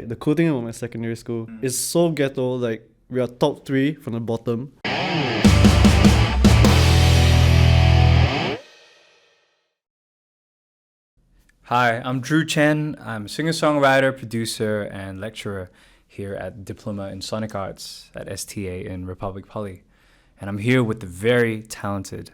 like the cool thing about my secondary school is so ghetto. Like we are top 3 from the bottom. Hi, I'm Drew Chen. I'm a singer-songwriter, producer, and lecturer here at Diploma in Sonic Arts at STA in Republic Poly. And I'm here with the very talented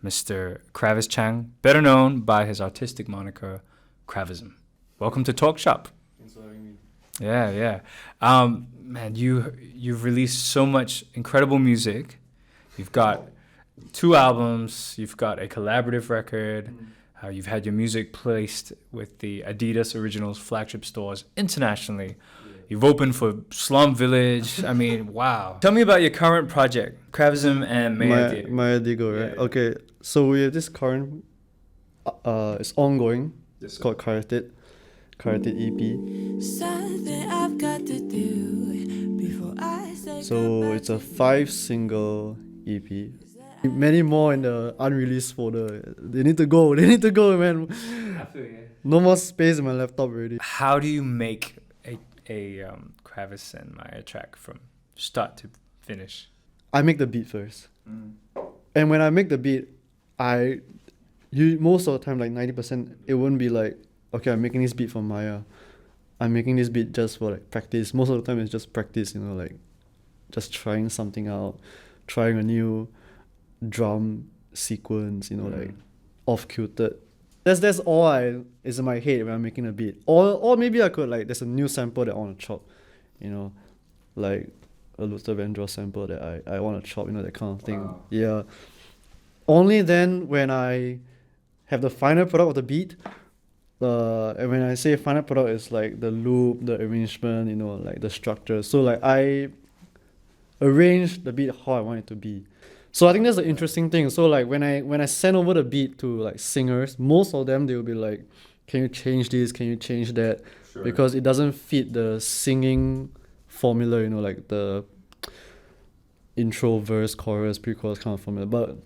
Mr. Cravis Chang, better known by his artistic moniker, Cravism. Welcome to Talk Shop. Thanks for having me. Yeah. Man, you've released so much incredible music. You've got 2 albums. You've got a collaborative record. You've had your music placed with the Adidas Originals flagship stores internationally. Yeah. You've opened for Slum Village. I mean, wow. Tell me about your current project, Cravism and Maya Diego, right? Yeah. Okay, so we have this current, it's ongoing. It's called Karate EP. Something I've got to do before I say so it's a 5-single EP. Many more in the unreleased folder. They need to go, man. I feel you. No more space in my laptop already. How do you make a Cravis and Maya track from start to finish? I make the beat first. And when I make the beat, most of the time, like 90%, it wouldn't be like, okay, I'm making this beat for Maya. I'm making this beat just for like practice. Most of the time it's just practice, like just trying something out, trying a new drum sequence, like off-cuted. That's all is in my head when I'm making a beat. Or maybe I could, like, there's a new sample that I want to chop, like a Luther Vandross sample that I want to chop, that kind of thing. Wow. Yeah. Only then when I have the final product of the beat, and when I say final product, it's like the loop, the arrangement, like the structure. So like I arrange the beat how I want it to be. So I think that's the interesting thing. So like when I send over the beat to like singers, most of them they will be like, can you change this? Can you change that? Sure. Because it doesn't fit the singing formula, like the intro, verse, chorus, pre-chorus kind of formula. But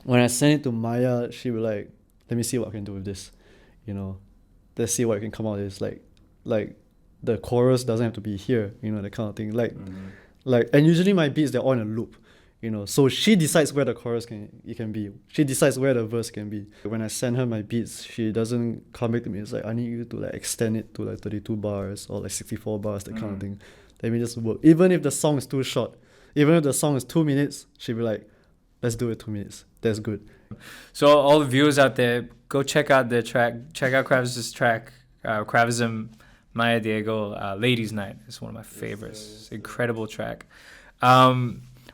when I send it to Maya, she will like, let me see what I can do with this. Let's see what I can come out of this. Like the chorus doesn't have to be here, that kind of thing. Like and usually my beats they're all in a loop. So she decides where the chorus can be. She decides where the verse can be. When I send her my beats, she doesn't come back to me. It's like, I need you to like extend it to like 32 bars or like 64 bars, that kind of thing. Let me just work. Even if the song is too short, even if the song is 2 minutes, she'll be like, let's do it 2 minutes. That's good. So all the viewers out there, go check out their track. Check out Cravis's track, Cravism, Maya Diego, Ladies Night. It's one of my favorites. It's an incredible track.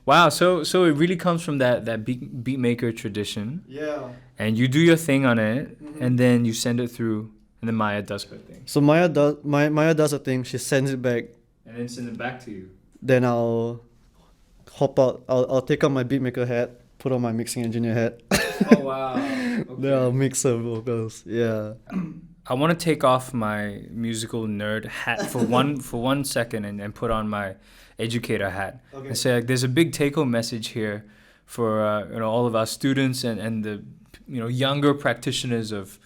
Wow, so it really comes from that beat maker tradition. Yeah. And you do your thing on it, and then you send it through, and then Maya does her thing. So Maya does her thing. She sends it back. And then send it back to you. Then I'll hop out. I'll take out my beat maker hat, put on my mixing engineer hat. Oh wow. Okay. Then I'll mix her vocals. Yeah. I want to take off my musical nerd hat for one second and put on my educator hat. Okay. And say, like, there's a big take-home message here for all of our students and the younger practitioners of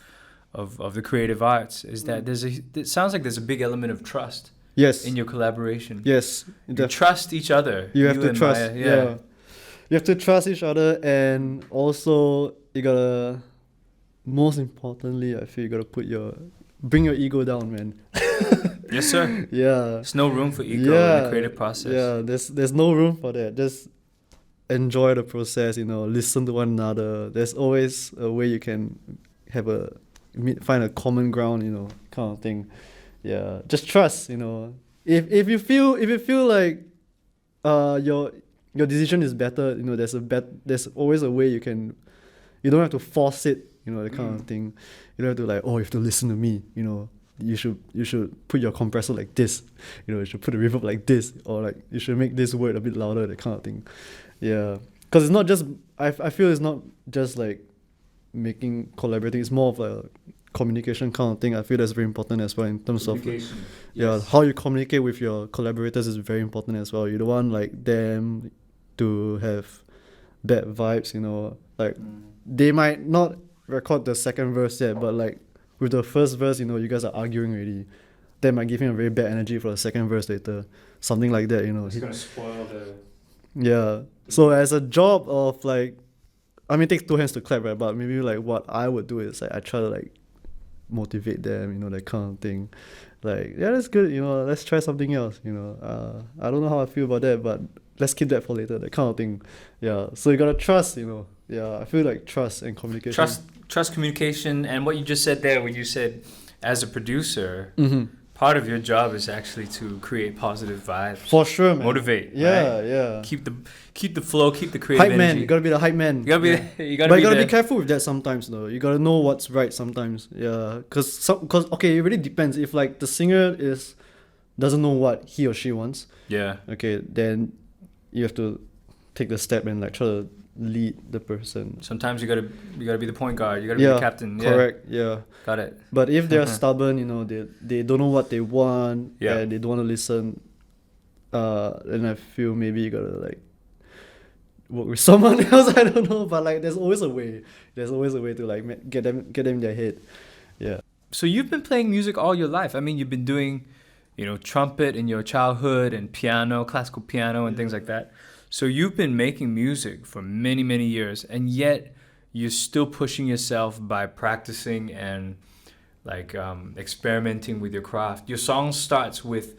the creative arts, is that it sounds like there's a big element of trust. Yes. In your collaboration. Yes. You trust each other. You have to trust. Maya, yeah. You have to trust each other, and also you gotta. Most importantly, I feel you gotta bring your ego down, man. Yes, sir. Yeah. There's no room for ego in the creative process. Yeah, there's no room for that. Just enjoy the process, listen to one another. There's always a way you can find a common ground, kind of thing. Yeah. Just trust, If you feel like your decision is better, there's always a way you don't have to force it, that kind of thing. You don't have to like, you have to listen to me, you should put your compressor like this, you should put the reverb like this, or like you should make this word a bit louder, that kind of thing. Yeah, because it's not just I feel it's not just like collaborating. It's more of a communication kind of thing. I feel that's very important as well in terms of how you communicate with your collaborators is very important as well. You don't want like them to have bad vibes, like they might not record the second verse yet, but like with the first verse, you guys are arguing already. that might give him a very bad energy for the second verse later, something like that, you know. It's gonna spoil the. Yeah. So as a job of like, I mean, it takes two hands to clap, right? But maybe like what I would do is like I try to like motivate them, you know, that kind of thing. Like, yeah, that's good, you know, let's try something else, you know. I don't know how I feel about that, but let's keep that for later, that kind of thing. Yeah. So you gotta trust, you know. Yeah, I feel like trust and communication. Trust, communication, and what you just said there when you said, as a producer, Mm-hmm. part of your job is actually to create positive vibes, For sure, man. motivate. Yeah, right? yeah. Keep the flow, keep the creative Hype man, energy. you gotta be the hype man. You gotta be. Yeah. You gotta But be. you gotta the, be careful with that sometimes, though. You gotta know what's right sometimes. Yeah, cause okay, it really depends. If like the singer doesn't know what he or she wants, Yeah. okay, then you have to take the step and like try to lead the person. Sometimes you gotta be the point guard. You gotta be Yeah, the captain. Yeah. correct. Yeah, Got it. but if they're stubborn, you know, they don't know what they want, Yeah. and they don't want to listen, then I feel maybe you gotta like work with someone else. I don't know, but like there's always a way. There's always a way to like get them in their head. Yeah. So you've been playing music all your life. I mean, you've been doing, trumpet in your childhood and piano, classical piano and things like that. So you've been making music for many, many years, and yet you're still pushing yourself by practicing and like experimenting with your craft. Your song starts with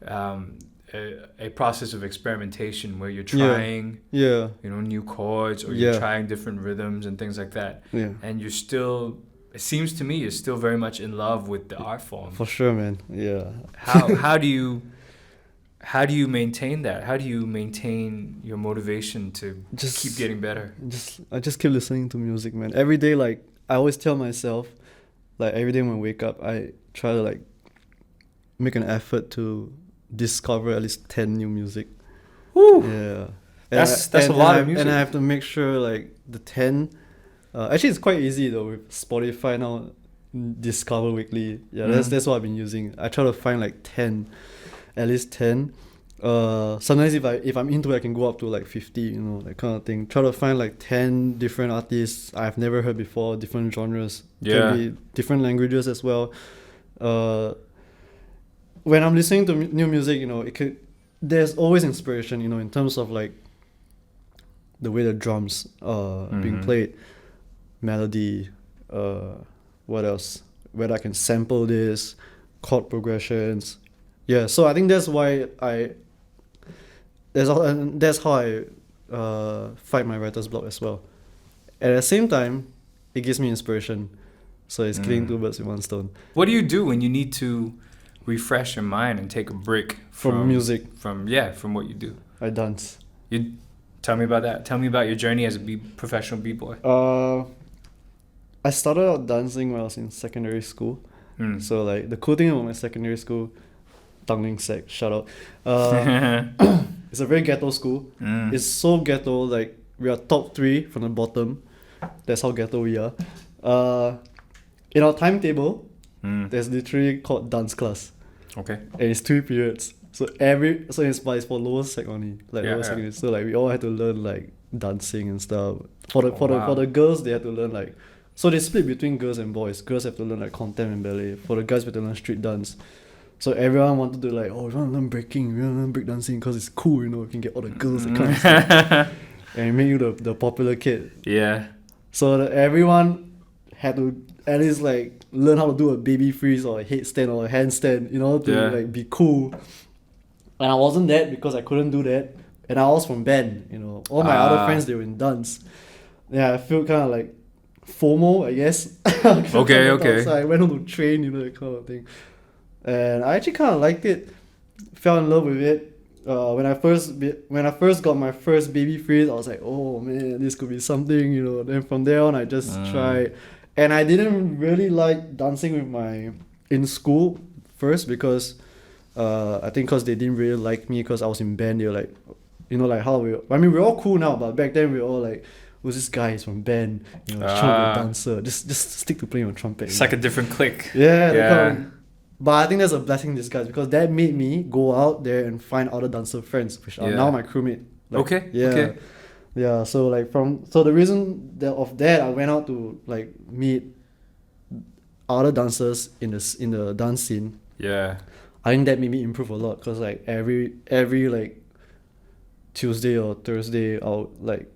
a process of experimentation where you're trying, Yeah. new chords, or Yeah. you're trying different rhythms and things like that. Yeah. And you're still, it seems to me, you're still very much in love with the art form. For sure, man. Yeah. How do you maintain that? How do you maintain your motivation to Just keep getting better? I just keep listening to music, man. Every day, like I always tell myself, like every day when I wake up, I try to like make an effort to discover at least 10 new music. Woo! Yeah. That's a lot of music. And I have to make sure like the 10. Actually, it's quite easy though with Spotify now. Discover weekly. Yeah, that's what I've been using. I try to find like 10, at least 10. Sometimes if I'm into it, I can go up to like 50, that kind of thing. Try to find like 10 different artists I've never heard before, different genres. Yeah. Can be different languages as well. When I'm listening to new music, there's always inspiration, in terms of like the way the drums are being played, melody, what else? Whether I can sample this, chord progressions. Yeah, so I think that's why that's how I fight my writer's block as well. At the same time, it gives me inspiration. So it's killing two birds with one stone. What do you do when you need to refresh your mind and take a break From music. From what you do? I dance. You tell me about that. Tell me about your journey as a professional b-boy. I started out dancing when I was in secondary school. So like the cool thing about my secondary school, Tanglin Sec, shout out. It's a very ghetto school. It's so ghetto, like we are top 3 from the bottom. That's how ghetto we are. In our timetable, there's literally called dance class. Okay. And it's 3 periods. So it's for lower sec only. Like lower secondary. So like we all had to learn like dancing and stuff. For the girls they had to learn like, so they split between girls and boys. Girls have to learn like contempt and ballet. For the guys we have to learn street dance. So everyone wanted to like, we want to learn breaking, we want to learn breakdancing because it's cool, we can get all the girls that kind of stuff. And make you the popular kid. Yeah. So everyone had to at least like learn how to do a baby freeze or a headstand or a handstand, to like be cool. And I wasn't that because I couldn't do that. And I was from band, all my other friends, they were in dance. Yeah, I feel kind of like FOMO, I guess. Okay. So I went on to train, that kind of thing. And I actually kind of liked it. Fell in love with it. When I first got my first baby freeze, I was like, oh man, this could be something, Then from there on, I just tried. And I didn't really like dancing in school first because I think because they didn't really like me because I was in band. They were like, like how we're all cool now, but back then we were all like, who's this guy? He's from band, he's trying to be a dancer. Just stick to playing on trumpet. It's like a different clique. Yeah. But I think that's a blessing in disguise because that made me go out there and find other dancer friends, which are now my crewmate. Like, Okay. Yeah. Okay. Yeah. So like the reason of that I went out to like meet other dancers in the dance scene Yeah. I think that made me improve a lot because like every like Tuesday or Thursday I'll like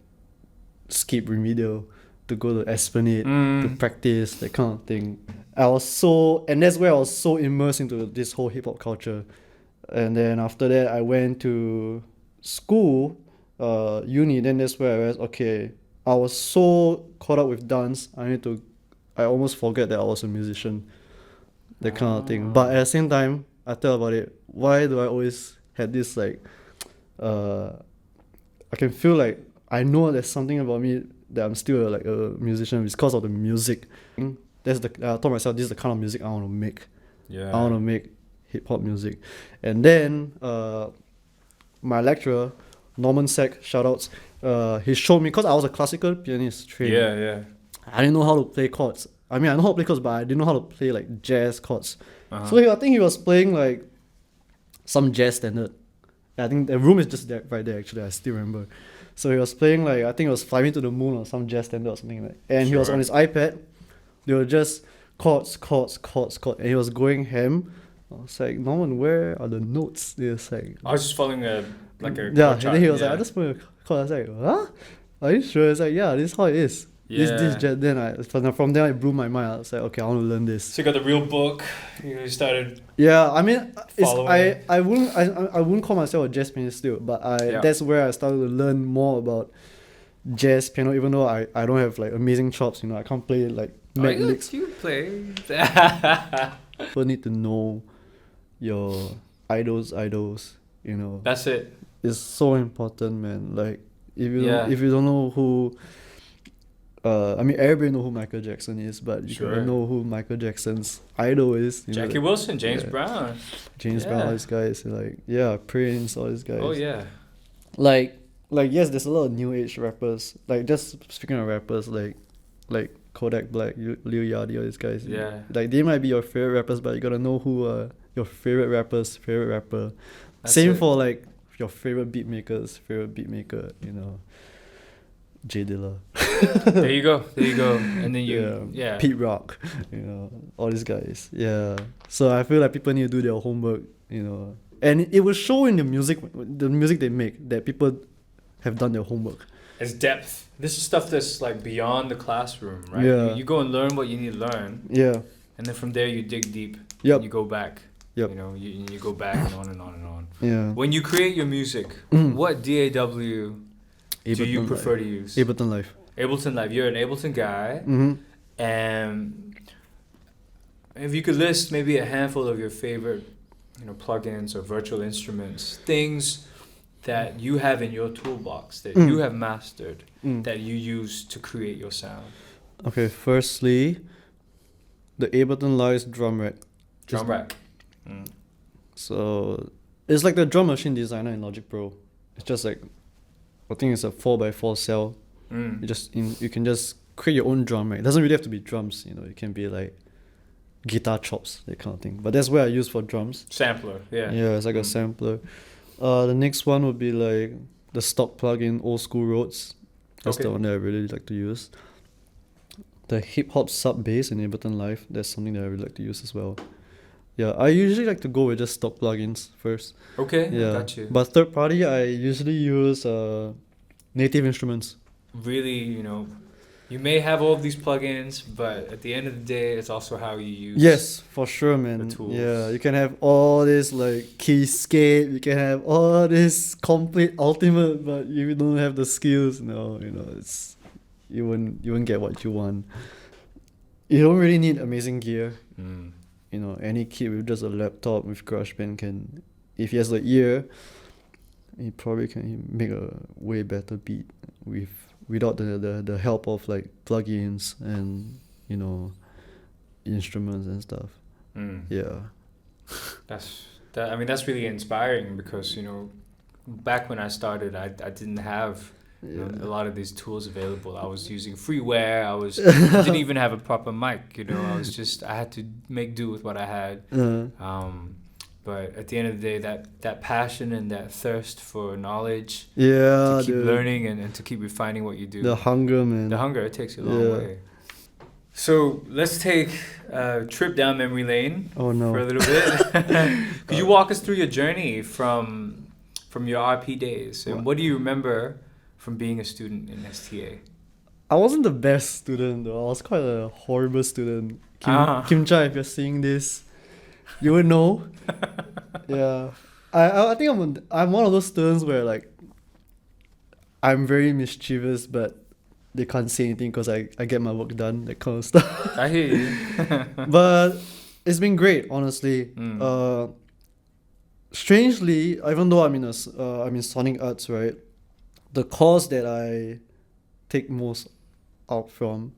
skip remedial to go to Esplanade to practice that kind of thing. And that's where I was so immersed into this whole hip hop culture. And then after that I went to school, uni. Then that's where I realized, okay, I was so caught up with dance. I almost forget that I was a musician, that kind of thing. But at the same time, I thought about it. Why do I always have this like, I can feel like I know there's something about me that I'm still like a musician because of the music. I told myself this is the kind of music I want to make. Yeah. I want to make hip hop music. And then my lecturer, Norman Sack, shoutouts, he showed me, because I was a classical pianist trained. Yeah. I didn't know how to play chords. I mean, I know how to play chords, but I didn't know how to play like jazz chords. So I think he was playing like some jazz standard. I think the room is just there, right there, actually. I still remember. So he was playing like, I think it was Fly Me to the Moon or some jazz standard or something like that. And he was on his iPad. They were just chords. And he was going ham. I was like, Norman, where are the notes? He was like, I was just following a yeah. chord And chart. then he was like, I just put a chord. I was like, huh? Are you sure? It's like, yeah, this is how it is. Yeah. This jazz. Then from there it blew my mind. I was like, okay, I want to learn this. So you got the real book. You started. Yeah, I mean, Following. I wouldn't call myself a jazz pianist still, but that's where I started to learn more about jazz piano. Even though I don't have like amazing chops, I can't play like Mac licks. You play. People need to know your idols. That's it. It's so important, man. Like if you don't know who. I mean, everybody know who Michael Jackson is, but you gotta know who Michael Jackson's idol is. Jackie Wilson, James Brown. Brown, all these guys. Like, Prince, all these guys. Oh, yeah. Like, yes, there's a lot of new age rappers. Like, just speaking of rappers, like Kodak Black, Lil Yachty, all these guys. Yeah. Like, they might be your favorite rappers, but you gotta know who your favorite rapper's favorite rapper. That's Same it. for, like, your favorite beatmaker's favorite beatmaker, J Dilla. There you go. And then Pete Rock, all these guys. Yeah. So I feel like people need to do their homework, and it will show in the music they make, that people have done their homework. It's depth. This is stuff that's like beyond the classroom, right? Yeah. You go and learn what you need to learn. Yeah. And then from there you dig deep. Yep. You go back. Yep. You go back and on and on and on. Yeah. When you create your music, what DAW do you prefer to use? Ableton Live. Ableton Live. You're an Ableton guy. Mm-hmm. And if you could list maybe a handful of your favorite, plugins or virtual instruments, things that you have in your toolbox that you have mastered, that you use to create your sound. Okay, firstly, the Ableton Live's drum rack. Drum rack. So it's like the drum machine designer in Logic Pro. It's just like, I think it's a 4x4 cell. You can just create your own drum rack. It doesn't really have to be drums, it can be like guitar chops, that kind of thing. But that's where I use for drums. Sampler, yeah. Yeah, it's like a sampler. The next one would be like the stock plugin Old School Roads. That's the one that I really like to use. The hip hop sub bass in Ableton Live, that's something that I really like to use as well. Yeah, I usually like to go with just stock plugins first. Okay, yeah. Got you. But third party, I usually use Native Instruments. Really, you may have all of these plugins, but at the end of the day, it's also how you use. Yes, for sure, man. The tools. Yeah, you can have all this like keyscape, you can have all this complete ultimate, but if you don't have the skills, it's you won't get what you want. You don't really need amazing gear. Any kid with just a laptop with GarageBand can, if he has the ear, he probably can make a way better beat without the help of like plugins and instruments and stuff. Yeah. That's really inspiring because back when I started, I didn't have a lot of these tools available. I was using freeware. I didn't even have a proper mic. I had to make do with what I had. But at the end of the day, that passion and that thirst for knowledge, to keep learning and to keep refining what you do. The hunger, man. The hunger, it takes you a long way. So let's take a trip down memory lane Oh no. for a little bit. Could you walk us through your journey from your RP days, and what do you remember from being a student in STA? I wasn't the best student though. I was quite a horrible student. Kim Cha, if you're seeing this, you would know. Yeah. I think I'm one of those students where like I'm very mischievous, but they can't say anything because I get my work done, that kind of stuff. I hear you. But it's been great, honestly. Strangely, even though I'm in Sonic Arts, right? The course that I take most out from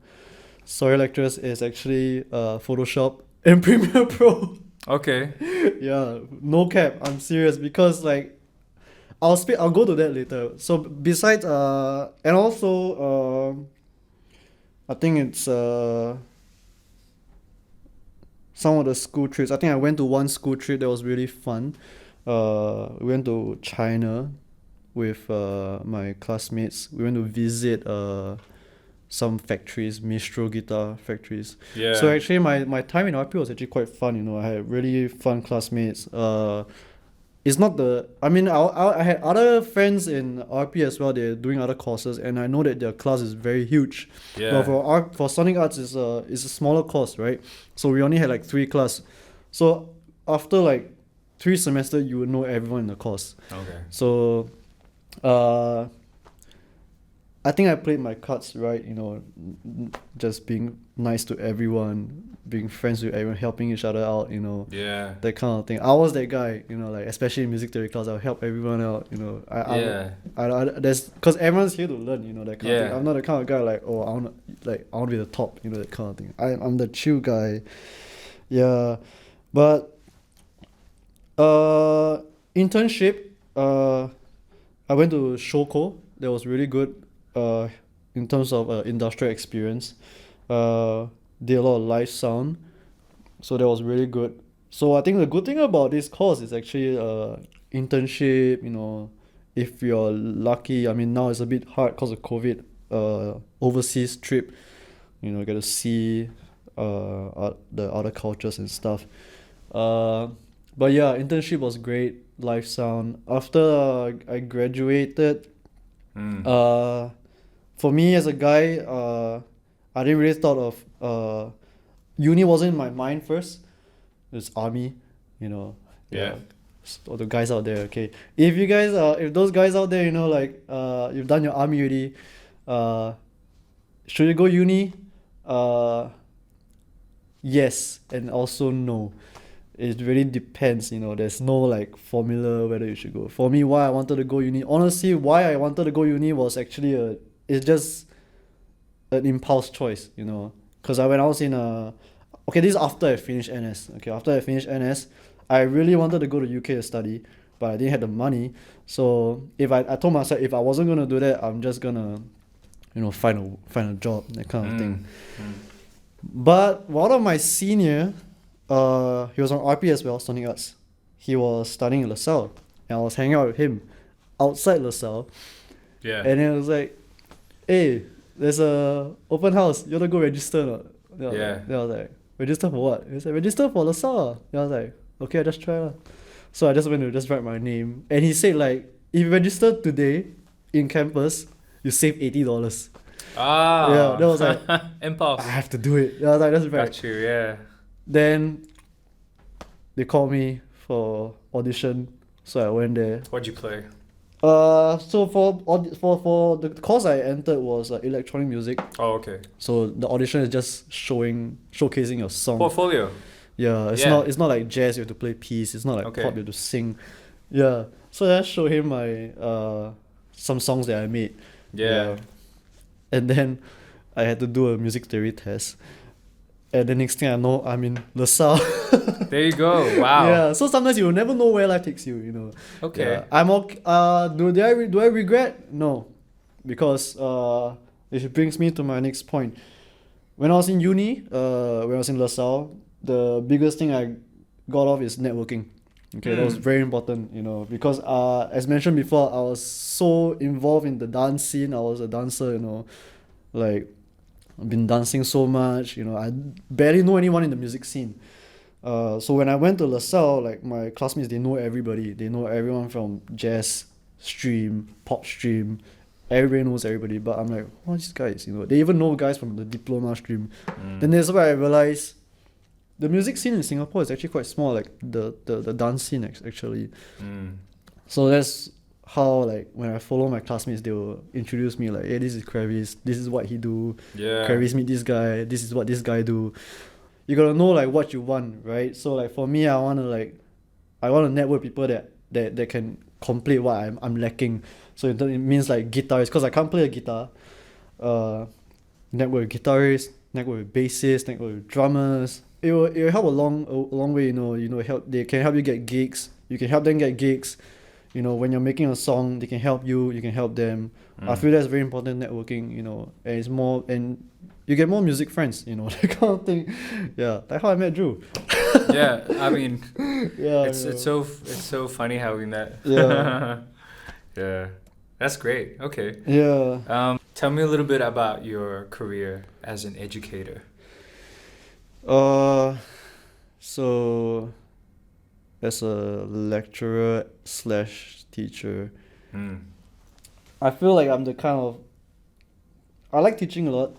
story lectures is actually Photoshop and Premiere Pro. Okay. Yeah, no cap. I'm serious because like I'll go to that later. So besides and also I think it's some of the school trips. I think I went to one school trip that was really fun. We went to China with my classmates. We went to visit some factories, Mistro guitar factories. Yeah. So actually my time in RP was actually quite fun, you know. I had really fun classmates. It's not the I had other friends in RP as well. They're doing other courses, and I know that their class is very huge. Yeah. But for Sonic Arts is a smaller course, right? So we only had like 3 class. So after like 3 semesters, you would know everyone in the course. Okay. So I think I played my cards right, you know, just being nice to everyone, being friends with everyone, helping each other out, you know. Yeah. That kind of thing. I was that guy, you know, like especially in music theory class, I'll help everyone out, you know. I there's because everyone's here to learn, you know, that kind of thing. I'm not the kind of guy like, oh, I want to be the top, you know, that kind of thing. I'm the chill guy. Yeah, but internship. I went to Shoko. That was really good. In terms of industrial experience, did a lot of live sound, so that was really good. So I think the good thing about this course is actually internship. You know, if you're lucky. I mean, now it's a bit hard because of COVID. Overseas trip, you know, get to see the other cultures and stuff. But yeah, internship was great. Live sound. After I graduated, for me as a guy, I didn't really thought of uni wasn't in my mind first. It's army, you know. Yeah. All the guys out there, okay. If you guys if those guys out there, you know, like you've done your army already, should you go uni? Yes, and also no. It really depends, you know. There's no like formula whether you should go. For me, why I wanted to go uni, honestly, why I wanted to go uni was actually it's just an impulse choice, you know. Because when I was in okay, this is after I finished NS. Okay, after I finished NS, I really wanted to go to UK to study, but I didn't have the money. So I told myself if I wasn't gonna do that, I'm just gonna, you know, find a job, that kind of thing. But one of my senior, he was on RP as well, Sonic Arts. He was studying in LaSalle, and I was hanging out with him outside LaSalle. Yeah. And he was like, hey, there's a open house. You want to go register or not? Then I was like, register for what? He said, register for LaSalle. Then I was like, okay, I just try lah. So I just went to just write my name. And he said like, if you register today in campus, you save $80. Yeah, that was like, impulse. I have to do it. I was like, that's right. Got you, yeah. Then they called me for audition, so I went there. What'd you play? So for the course I entered was electronic music. Oh, okay. So the audition is just showcasing your song. Portfolio. Yeah, it's not like jazz. You have to play piece. It's not like pop. You have to sing. Yeah. So I showed him my some songs that I made. Yeah. And then I had to do a music theory test. And the next thing I know, I'm in LaSalle. There you go. Wow. Yeah. So sometimes you will never know where life takes you. You know. Okay. Yeah. I'm okay. Do I regret? No, because it brings me to my next point. When I was in uni, when I was in LaSalle, the biggest thing I got off is networking. Okay, that was very important, you know, because as mentioned before, I was so involved in the dance scene. I was a dancer, you know, like I've been dancing so much, you know, I barely know anyone in the music scene. So when I went to LaSalle, like my classmates, they know everybody. They know everyone from jazz stream, pop stream. Everybody knows everybody. But I'm like, oh, these guys, you know, they even know guys from the Diploma stream. Then that's where I realized the music scene in Singapore is actually quite small, like the dance scene actually. So that's how, like, when I follow my classmates, they will introduce me like, hey, this is Cravis, this is what he do. Yeah. Cravis meet this guy, this is what this guy do. You gotta know like what you want, right? So like for me, I wanna network people that can complete what I'm lacking. So it means like guitarists, because I can't play a guitar. Network with guitarists, network with bassists, network with drummers. It will help a long way, you know, they can help you get gigs. You can help them get gigs. You know, when you're making a song, they can help you can help them. I feel that's very important, networking, you know, and it's more, and you get more music friends, you know, that kind of thing. Yeah, that's how I met Drew. Yeah, I mean, Yeah, it's so funny how we met. Yeah. Yeah, that's great. Okay. Yeah. Tell me a little bit about your career as an educator. So as a lecturer / teacher, I feel like I'm the kind of, I like teaching a lot.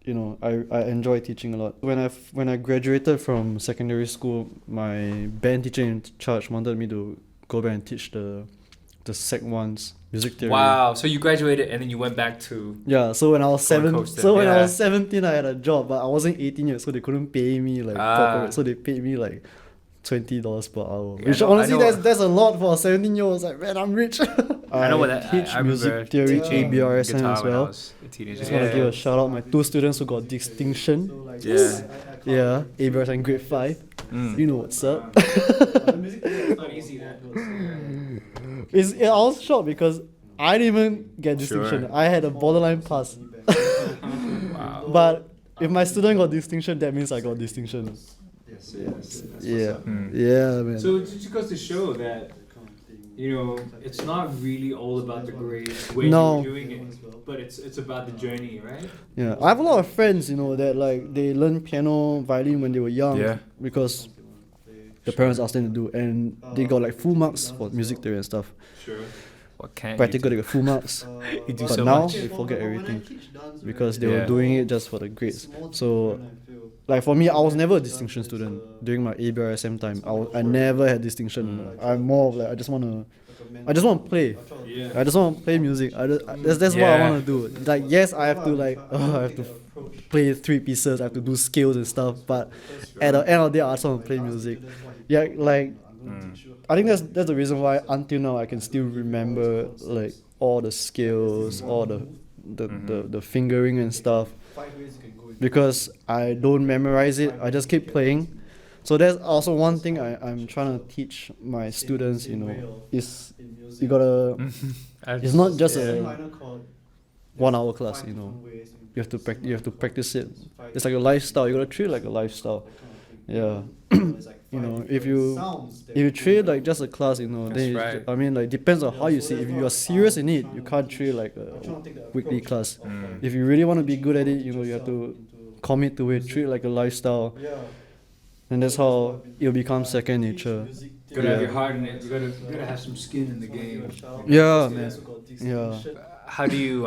You know, I enjoy teaching a lot. When I graduated from secondary school, my band teacher in charge wanted me to go back and teach the Sec 1's music theory. Wow, so you graduated and then you went back to... Yeah, so when I was Gold 7, Coast then, so when I yeah. was 17, I had a job, but I wasn't 18 yet, so they couldn't pay me like proper. So they paid me like $20 per hour. Yeah, Which I know- honestly, I know- that's a lot for a 17-year-old. Like, man, I'm rich. I know what that... teach I remember music theory, teaching ABRSM guitar as when I well. was a teenager. Just want to give a shout out my 2 students who got distinction. Yeah. Yeah, ABRSM grade 5. You know what's up. I was shocked because I didn't even get distinction. Sure. I had a borderline pass. Wow. But if my student got distinction, that means I got distinction. Yeah. Yeah, man. So it just goes to show that, you know, it's not really all about the grades when No. you're doing it, but it's about the journey, right? Yeah, I have a lot of friends, you know, that like they learned piano, violin when they were young. Yeah. Because the parents asked them to do, and they got like full marks for music theory and stuff. Sure. What can't Practical, they you got full marks. You do But so now much. they forget everything because they Yeah. were doing it just for the grades. So, like for me, I was never a distinction student during my ABRSM time. I never had distinction. I'm more of like I just want to play. Yeah. I just want to play music. That's what I Yeah. want to do. Like yes, I have to I have to play 3 pieces. I have to do scales and stuff. But at the end of the day, I just want to play music. Yeah, like I think that's the reason why until now I can still remember like all the scales, all the fingering and stuff. Because I don't memorize it, I just keep playing. So that's also one thing I'm trying to teach my students, you know, is you gotta, it's not just a 1 hour class, you know. You have to practice it. It's like a lifestyle, you gotta treat it like a lifestyle. Yeah. You know, if you treat it like just a class, you know, then That's right. I mean, like depends on how you see it. If you are serious in it, you can't treat it like a weekly class. If you really want to be good at it, you know, you have to commit to it, treat it like a lifestyle. And that's how it'll become second nature. You gotta have your heart in it. You gotta have some skin in the game. Yeah, man. Yeah. How do you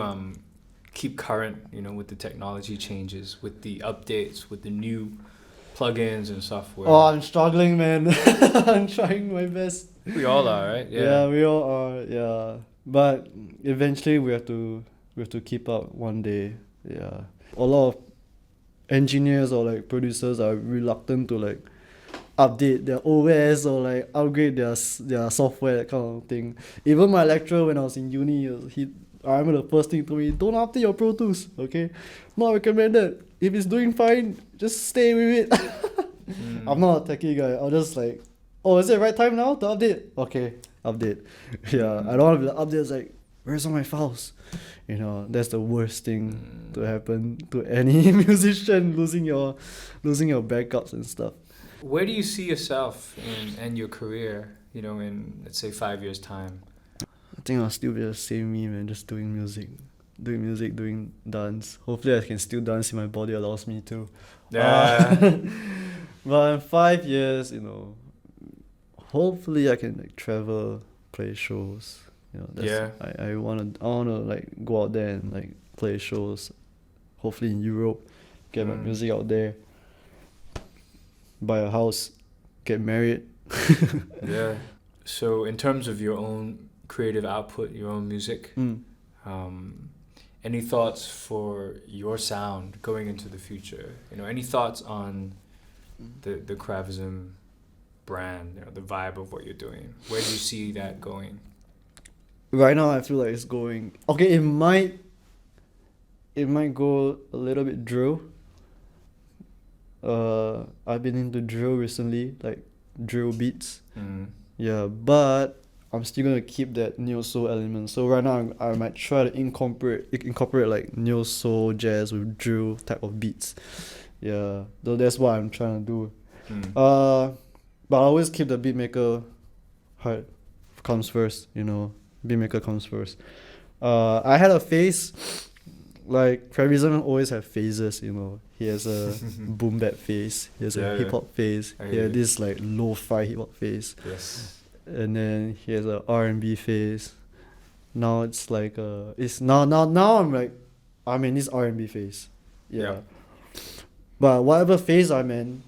keep current, you know, with the technology changes, with the updates, with the new plugins and software? Oh, I'm struggling, man. I'm trying my best. We all are, right? Yeah, we all are. Yeah, but eventually we have to keep up one day. Yeah, a lot of engineers or like producers are reluctant to like update their OS or like upgrade their software, that kind of thing. Even my lecturer when I was in uni, I remember the first thing he told me, don't update your Pro Tools, okay? Not recommended. If it's doing fine, just stay with it. I'm not a techie guy. I'll just like, oh, is it right time now to update? Okay, update. Yeah, I don't want to be like, updates like, where's all my files? You know, that's the worst thing to happen to any musician, losing your backups and stuff. Where do you see yourself in your career, you know, in, let's say, 5 years' time? I think I'll still be the same me, man, just doing music. doing music, doing dance. Hopefully I can still dance if my body allows me to. Yeah. But in 5 years, hopefully I can like travel, play shows. That's, Yeah. I wanna like go out there and like play shows. Hopefully in Europe, get my music out there. Buy a house, get married. Yeah. So in terms of your own creative output, your own music, any thoughts for your sound going into the future? Any thoughts on the Cravism brand, the vibe of what you're doing? Where do you see that going? Right now I feel like it's going okay. It might go a little bit drill. I've been into drill recently, like drill beats. Yeah, but I'm still gonna keep that neo soul element. So right now I might try to incorporate like neo soul jazz with drill type of beats. Yeah, so that's what I'm trying to do. But I always keep the beat maker heart comes first. Beat maker comes first. I had a phase. Like Cravism always have phases, He has a boom bap phase. He has a hip hop phase. He had this like lo-fi hip hop phase. Yes. And then he has a R&B phase. Now it's like now I'm in this R&B phase. Yeah. But whatever phase I'm in,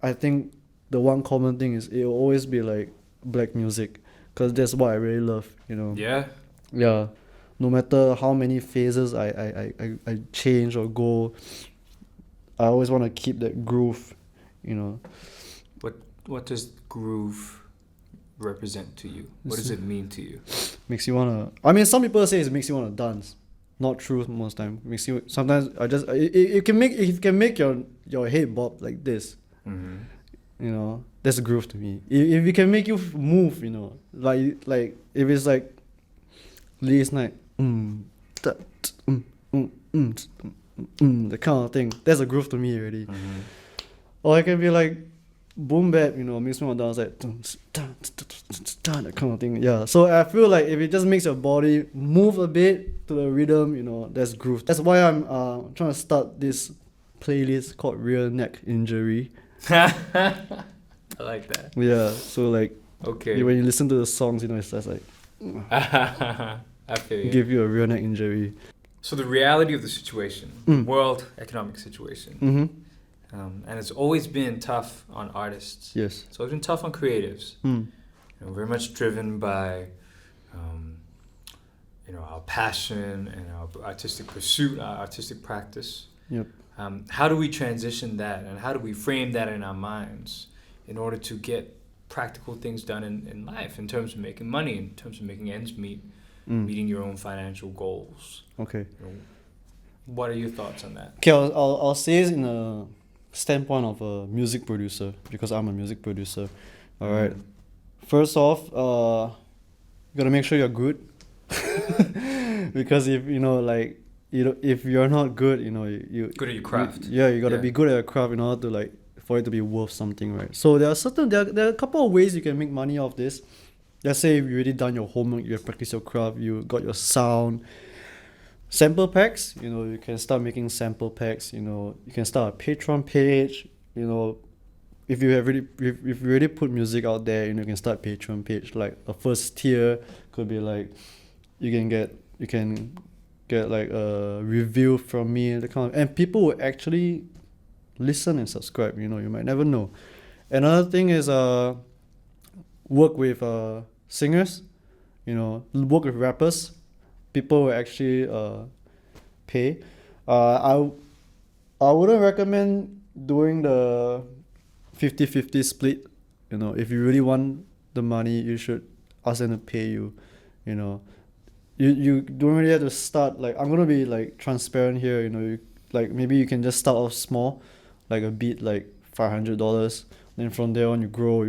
I think the one common thing is it will always be like black music, cause that's what I really love. Yeah. Yeah. No matter how many phases I change or go, I always want to keep that groove, What does groove represent to you? What does it mean to you? Makes you wanna. I mean, some people say it makes you wanna dance. Not true most time. Makes you sometimes. It can make your head bob like this. That's a groove to me. If it can make you move, like if it's like last night. That kind of thing. That's a groove to me already. Or it can be like boom bap, makes me want to dance like that kind of thing. Yeah. So I feel like if it just makes your body move a bit to the rhythm, that's groove. That's why I'm trying to start this playlist called Rear Neck Injury. I like that. Yeah. So like, okay, when you listen to the songs, it's just like. I feel you. Give you a real neck injury. So the reality of the situation, world economic situation, and it's always been tough on artists. Yes. It's always been tough on creatives. Very much driven by, our passion and our artistic pursuit, our artistic practice. Yep. How do we transition that, and how do we frame that in our minds in order to get practical things done in life, in terms of making money, in terms of making ends meet? Meeting your own financial goals. Okay. What are your thoughts on that? Okay, I'll say it in a standpoint of a music producer, because I'm a music producer. All right. First off, you gotta make sure you're good, because if if you're not good, you good at your craft. You gotta be good at your craft in order to for it to be worth something, right? So there are a couple of ways you can make money off this. Let's say you've already done your homework, you have practiced your craft, you got your sound. Sample packs, you can start making sample packs, you can start a Patreon page, if you already put music out there, you can start a Patreon page. Like a first tier could be like you can get like a review from me, and people will actually listen and subscribe, you might never know. Another thing is work with singers, work with rappers. People will actually pay. I wouldn't recommend doing the 50-50 split. If you really want the money, you should ask them to pay you. You don't really have to start, like, I'm gonna be like transparent here. Maybe you can just start off small, like a beat like $500. Then from there on, you grow.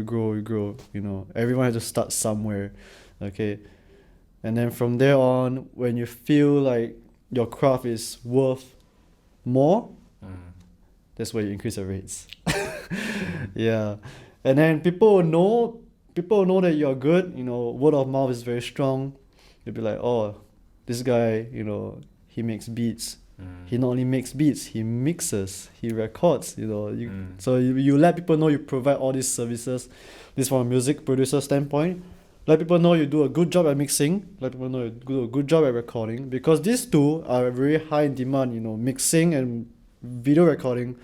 Everyone has to start somewhere, okay? And then from there on, when you feel like your craft is worth more, that's where you increase the rates. Yeah. And then people know that you're good. Word of mouth is very strong. They'll be like, oh, this guy, he makes beats. Mm. He not only makes beats, he mixes, he records, you know. Mm. So you let people know you provide all these services. This from a music producer standpoint. Let people know you do a good job at mixing. Let people know you do a good job at recording. Because these two are very high in demand, you know, mixing and video recording.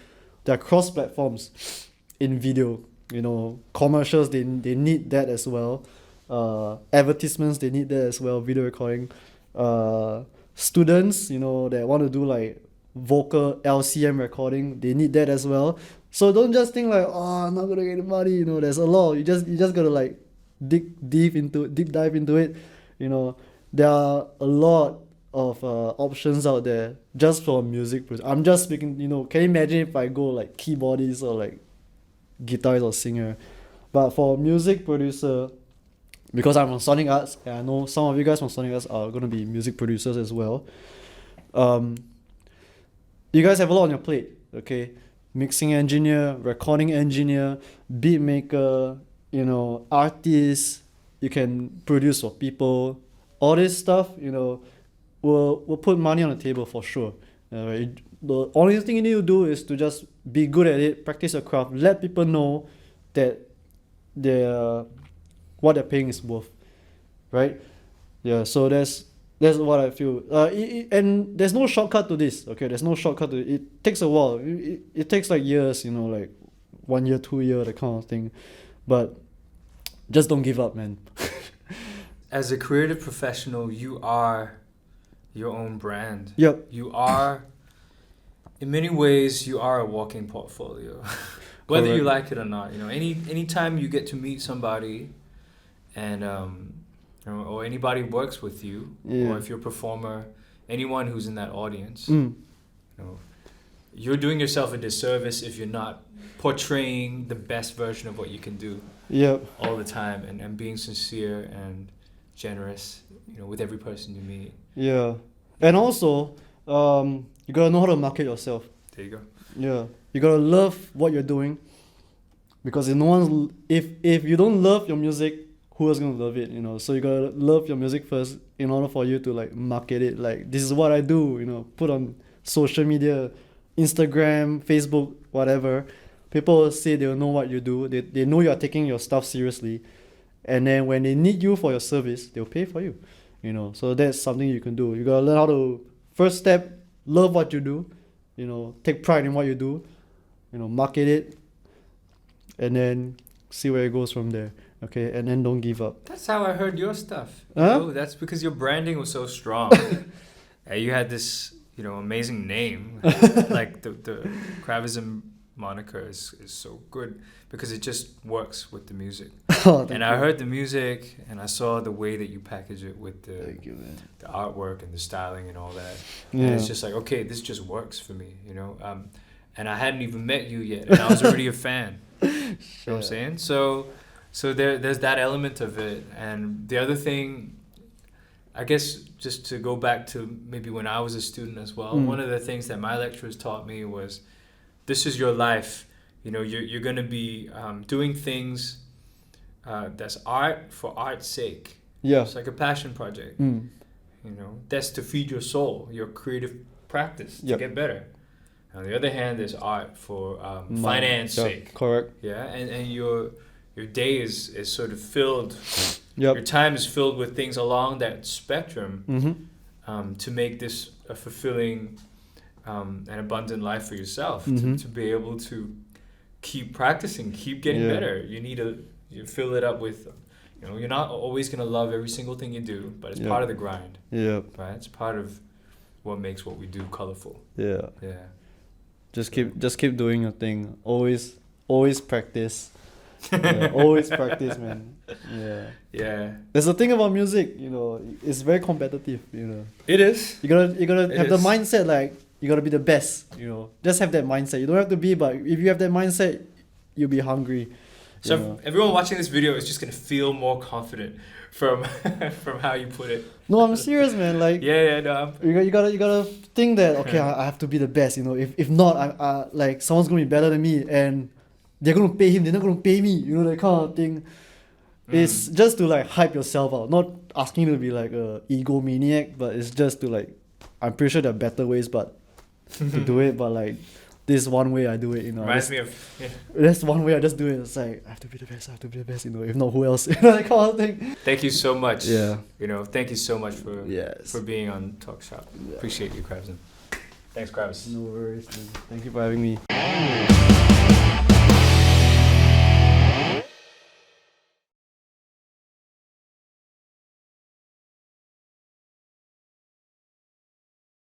They're cross platforms in video. You know, commercials, they need that as well. Advertisements, they need that as well, video recording. Students, you know, that want to do like vocal LCM recording, they need that as well. So don't just think like, oh, I'm not gonna get money, you know, there's a lot. You just gotta like deep dive into it. You know, there are a lot of options out there just for music producer. I'm just speaking, you know, can you imagine if I go like keyboardist or like guitarist or singer? But for music producer, because I'm from Sonic Arts, and I know some of you guys from Sonic Arts are gonna be music producers as well. You guys have a lot on your plate, okay? Mixing engineer, recording engineer, beat maker, you know, artist. You can produce for people. All this stuff, you know, will put money on the table for sure. The only thing you need to do is to just be good at it, practice your craft, let people know that what they're paying is worth, right? Yeah, so that's what I feel. And there's no shortcut to this, okay? There's no shortcut to it. It takes a while. It takes like years, you know, like 1 year, 2 year, that kind of thing. But just don't give up, man. As a creative professional, you are your own brand. Yep. You are, in many ways, you are a walking portfolio. Whether you like it or not, you know, anytime you get to meet somebody and or anybody works with you, or if you're a performer, anyone who's in that audience, you know, you're doing yourself a disservice if you're not portraying the best version of what you can do all the time, and being sincere and generous, you know, with every person you meet. Yeah. And also, you gotta know how to market yourself. There you go. Yeah. You gotta love what you're doing, because if you don't love your music, who is gonna love it, you know? So you gotta love your music first in order for you to like market it. Like, this is what I do, you know, put on social media, Instagram, Facebook, whatever. People say they'll know what you do. They know you're taking your stuff seriously. And then when they need you for your service, they'll pay for you, you know? So that's something you can do. You gotta learn how to, first step, love what you do, you know, take pride in what you do, you know, market it, and then see where it goes from there. Okay, and then don't give up. That's how I heard your stuff. Huh? You know, that's because your branding was so strong. You had this, you know, amazing name. Like the Cravism moniker is so good because it just works with the music. And I heard the music and I saw the way that you package it with the artwork and the styling and all that. Yeah. And it's just like, okay, this just works for me, you know. And I hadn't even met you yet, and I was already a fan. You know what I'm saying? So there's that element of it. And the other thing, I guess, just to go back to maybe when I was a student as well, one of the things that my lecturers taught me was, this is your life. You know, you're going to be doing things that's art for art's sake. Yeah. It's like a passion project. You know, that's to feed your soul, your creative practice to get better. On the other hand, there's art for finance sake. Correct. Yeah, and your day is sort of filled. Your time is filled with things along that spectrum to make this a fulfilling and abundant life for yourself. To be able to keep practicing, keep getting better. You need you fill it up with, you know, you're not always gonna love every single thing you do, but it's part of the grind. Yeah. Right. It's part of what makes what we do colorful. Yeah. Yeah. Just keep doing your thing. Always practice. Always practice, man. Yeah. Yeah. There's a thing about music, you know, it's very competitive, you know. It is. You gotta have the mindset, like, you gotta be the best, you know. Just have that mindset. You don't have to be, but if you have that mindset, you'll be hungry. So everyone watching this video is just gonna feel more confident from how you put it. No, I'm serious, man. Like, no. You gotta think that, okay, I have to be the best, you know. If not, I like, someone's gonna be better than me, and they're gonna pay him, they're not gonna pay me, you know, that kind of thing. It's just to like hype yourself out, not asking you to be like a egomaniac, but it's just to like, I'm pretty sure there are better ways but to do it, but like this is one way I do it, you know. Reminds me of That's one way I just do it. It's like I have to be the best, you know. If not, who else? You know, that kind of thing. Thank you so much. Yeah. You know, thank you so much for Yes. being on Talk Shop. Yeah. Appreciate you, Cravism. Thanks, Cravis. No worries, man. Thank you for having me.